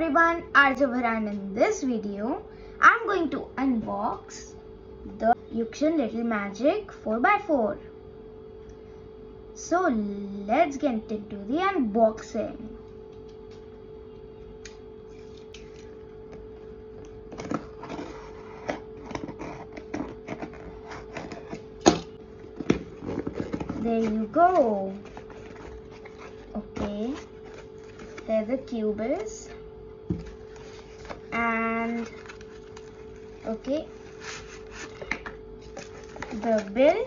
everyone, Arjavan. In this video, I'm going to unbox the Yuxin Little Magic 4x4. So let's get into the unboxing. There you go. Okay, there the cube is, and okay, the bill,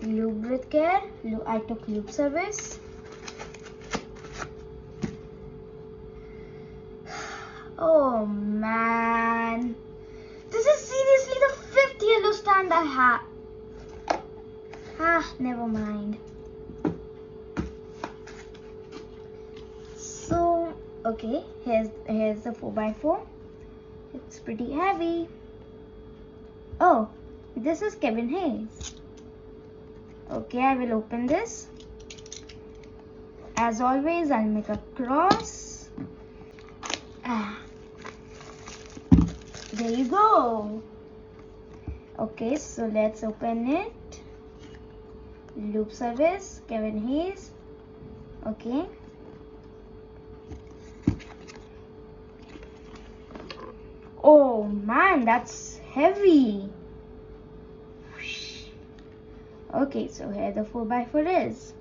lube with care, I took lube service. Oh man, this is seriously the 5th yellow stand I have. Never mind. So, okay, here's the 4x4. It's pretty heavy. Oh, this is Kevin Hayes. Okay, I will open this. As always, I'll make a cross. There you go. Okay, so let's open it. Loop service, Kevin Hayes. Okay. Oh man, that's heavy. Okay, so here the 4x4 is.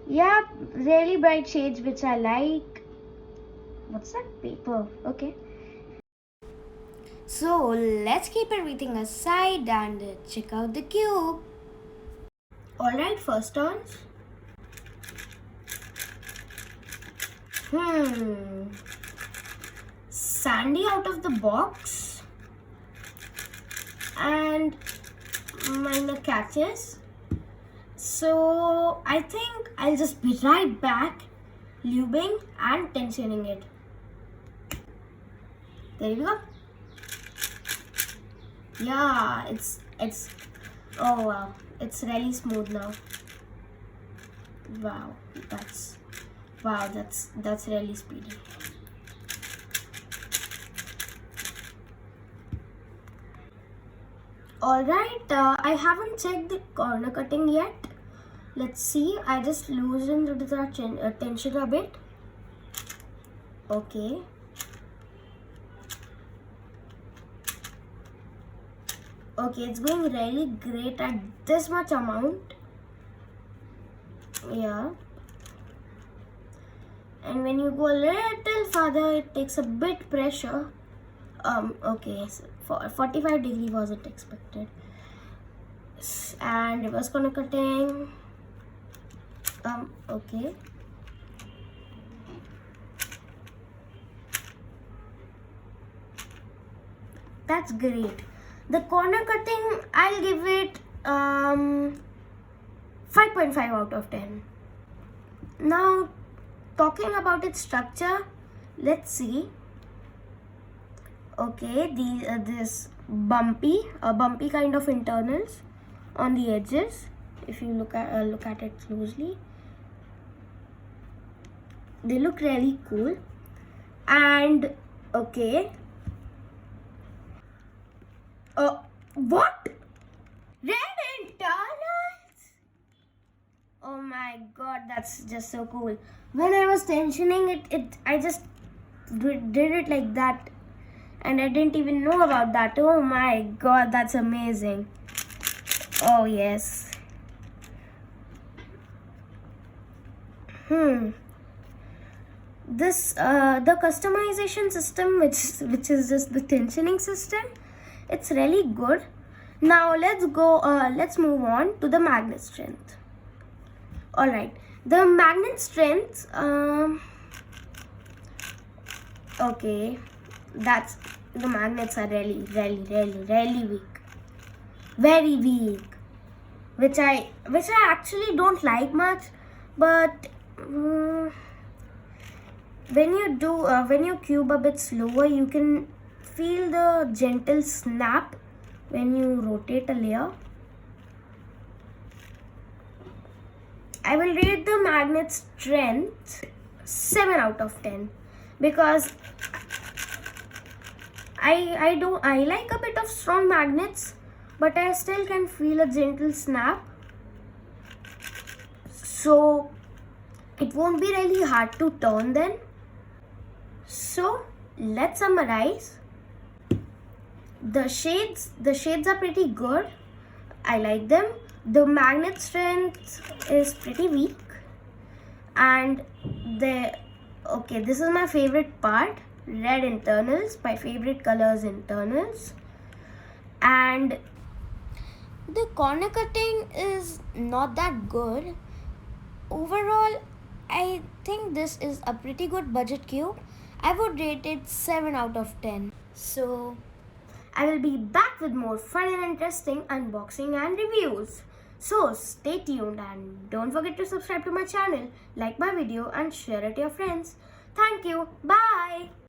Yeah, really bright shades which I like. What's that paper? Okay. So let's keep everything aside and check out the cube. Alright, first turns. Sandy out of the box. And minor catches. So I think I'll just be right back, lubing and tensioning it. There you go. Yeah, it's oh wow, it's really smooth now. Wow, that's really speedy. Alright, I haven't checked the corner cutting yet. Let's see. I just loosened the tension a bit. Okay. Okay, it's going really great at this much amount. Yeah. And when you go a little farther, it takes a bit pressure. Okay, so 45 degree wasn't expected. And reverse corner cutting. Okay. That's great. The corner cutting, I'll give it 5.5 out of 10. Now, talking about its structure, let's see. Okay, this bumpy kind of internals on the edges. If you look at it closely, they look really cool. And okay. What? Red internals? Oh my god, that's just so cool. When I was tensioning it I just did it like that, and I didn't even know about that. Oh my god, that's amazing. Oh yes. This the customization system, which is just the tensioning system, it's really good. Now let's move on to the magnet strength. Alright, the magnet strength, okay, the magnets are really weak, very weak, which I actually don't like much. But when you cube a bit slower, you can feel the gentle snap when you rotate a layer. I will rate the magnet strength 7 out of 10 because I like a bit of strong magnets, but I still can feel a gentle snap. So it won't be really hard to turn then. So let's summarize. The shades are pretty good. I like them. The magnet strength is pretty weak. And this is my favorite part. Red internals, my favorite colors internals. And the corner cutting is not that good. Overall, I think this is a pretty good budget cube. I would rate it 7 out of 10. So I will be back with more fun and interesting unboxing and reviews. So stay tuned and don't forget to subscribe to my channel, like my video and share it to your friends. Thank you. Bye.